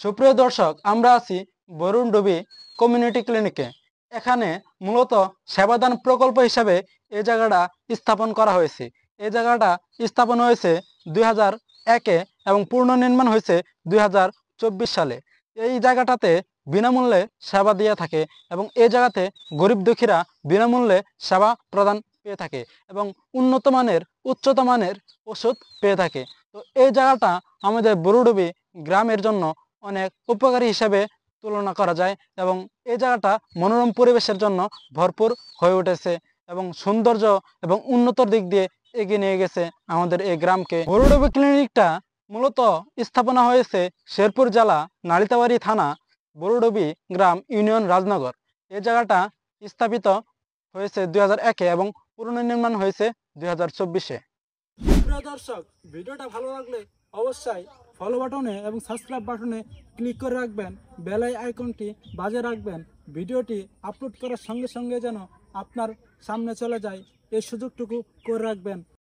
সুপ্রিয় দর্শক, আমরা আছি বরুণডুবি কমিউনিটি ক্লিনিকে। এখানে মূলত সেবাদান প্রকল্প হিসাবে এই জায়গাটা স্থাপন করা হয়েছে। এই জায়গাটা স্থাপন হয়েছে 2001-এ এবং পুনর্নির্মাণ হয়েছে 2024 সালে। এই জায়গাটাতে বিনামূল্যে সেবা দিয়ে থাকে এবং এই জায়গাতে গরিব দুঃখীরা বিনামূল্যে সেবা প্রদান পেয়ে থাকে এবং উচ্চত মানের ওষুধ পেয়ে থাকে। তো এই জায়গাটা আমাদের বরুণডুবি গ্রামের জন্য অনেক উপকারী হিসেবে তুলনা করা যায় এবং এই জায়গাটা মনোরম পরিবেশের জন্য ভরপুর হয়ে উঠেছে এবং সৌন্দর্য এবং উন্নতর দিক দিয়ে এগিয়ে নিয়ে গেছে আমাদের এই গ্রামকে। বরুণডুবি ক্লিনিকটা মূলত স্থাপনা হয়েছে শেরপুর জেলা নালিতাবাড়ি থানা বরুডুবি গ্রাম ইউনিয়ন রাজনগর। এই জায়গাটা স্থাপিত হয়েছে 2001-এ এবং পুনর্নির্মাণ হয়েছে 2024-এ। প্রিয় দর্শক, ভিডিওটা ভালো লাগলে অবশ্যই ফলো বাটনে এবং সাবস্ক্রাইব বাটনে ক্লিক করে রাখবেন, বেল আইকনটি বাজিয়ে রাখবেন। ভিডিওটি আপলোড করার সঙ্গে সঙ্গে যেন আপনার সামনে চলে যায় এই সুযোগটুকু করে রাখবেন।